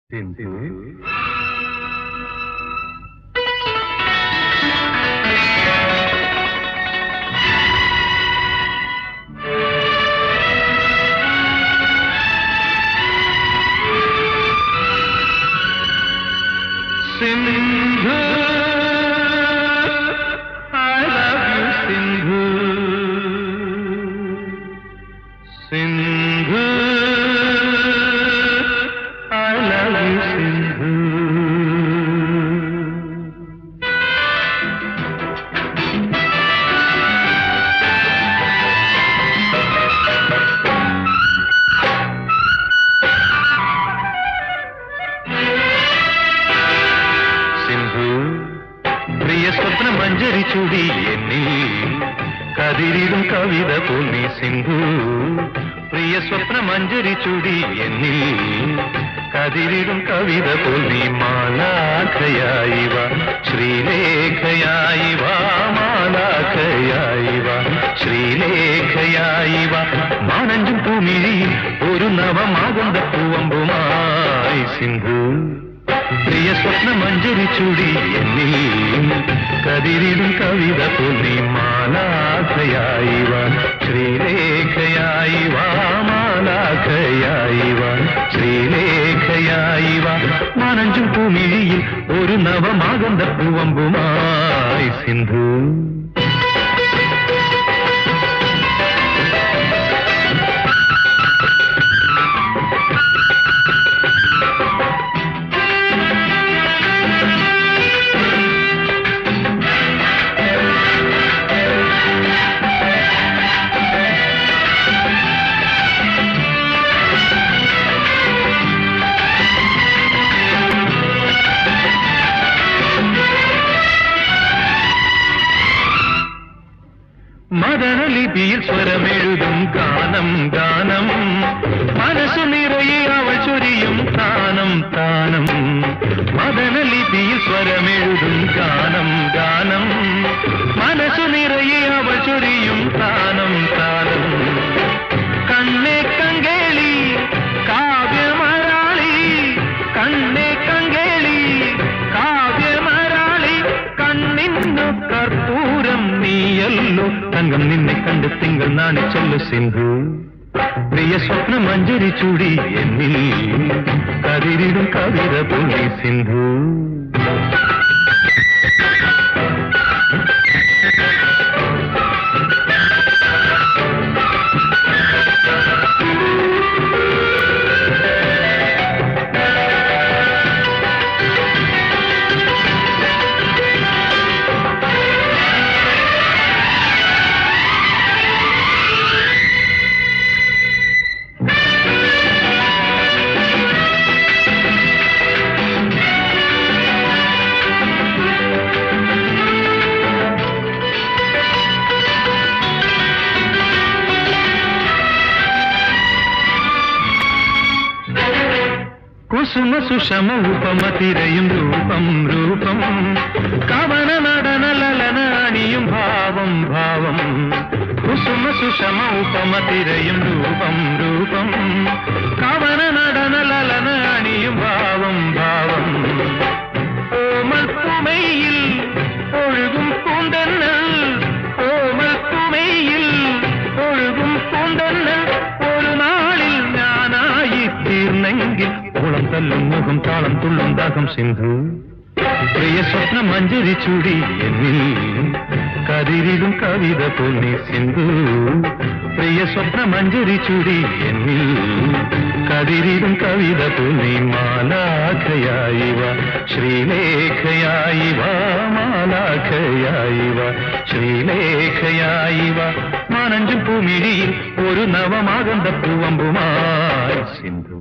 Sindhu Sindhu I love you Sindhu Sindhu I love you Sindhu പ്രിയ സ്വപ്ന മഞ്ജരി ചൂടി എന്നിൽ കതിരിടും കവിത പൊന്നി സിന്ധു പ്രിയ സ്വപ്ന മഞ്ജരി ചൂടി എന്നിൽ കതിരിടും കവിത പൊന്നി മാലാഖയായി വാ ശ്രീലേഖയായി വാ മാലാഖയായി വാ ശ്രീലേഖയായി വാ മാനഞ്ചും പൂമിഴിയിൽ ഒരു നവമാകന്ത പൂവമ്പുമായി സിന്ധു പ്രിയ സ്വപ്ന മഞ്ജരി ചൂടി എന്നിൽ കതിരിടും കവിത പൊന്നി മാലാഖയായി വാ ശ്രീലേഖയായി വാ മാലാഖയായി വാ ശ്രീലേഖയായി വാ മാനഞ്ചും പൂമിഴിയിൽ ഒരു നവമാകന്ത പൂവമ്പുമായി സിന്ധു മദനലിപിയിൽ സ്വരമെഴുതും ഗാനം ഗാനം മനസ്സു നിറയെ അവൾ ചൊരിയും താനം താനം മദനലിപിയിൽ സ്വരമെഴുതും ഗാനം ഗാനം മനസ്സു നിറയെ അവൾ ചൊരിയും താനം താനം കണ്ണേ കങ്കേളി കാവ്യമരാളി കണ്ണേ കങ്കേളി കാവ്യമരാളി കണ്ണിന്നു കർപ്പൂരം നീയല്ലോ തങ്കം നിന്നെ കണ്ട് തിങ്കൾ നാണിച്ചല്ലോ സിന്ധു പ്രിയ സ്വപ്ന മഞ്ജരി ചൂടി എന്നിൽ കതിരിടും കവിത പൊന്നി സിന്ധു കുസുമ സുഷമ ഉപമ തിരയും രൂപം രൂപം കവന നടന ലലന അണിയും ഭാവം ഭാവം കുസുമ സുഷമ ഉപമ തിരയും രൂപം രൂപം കവന നടന ലലന അണിയും ഭാവം ഭാവം ഓമൽപ്പുമയിൽ ഒഴുകും പൂന്തന്നൽ ഓമൽപ്പുമയിൽ ഒഴുകും പൂന്തന്നൽ ഒരു നാളിൽ ഞാനായി തീർന്നെങ്കിൽ ഓളം തല്ലും മുഖം താളം തുള്ളും ദാഹം സിന്ധു പ്രിയ സ്വപ്ന മഞ്ജരി ചൂടി എന്നിൽ കതിരിടും കവിത പൊന്നി സിന്ധു പ്രിയ സ്വപ്ന മഞ്ജരി ചൂടി എന്നിൽ കതിരിടും കവിത പൊന്നി മാലാഖയായി വാ ശ്രീലേഖയായി വാ മാലാഖയായി വാ ശ്രീലേഖയായി വാ മാനഞ്ചും പൂമിഴിയിൽ ഒരു നവമാകന്ത പൂവമ്പുമായി സിന്ധു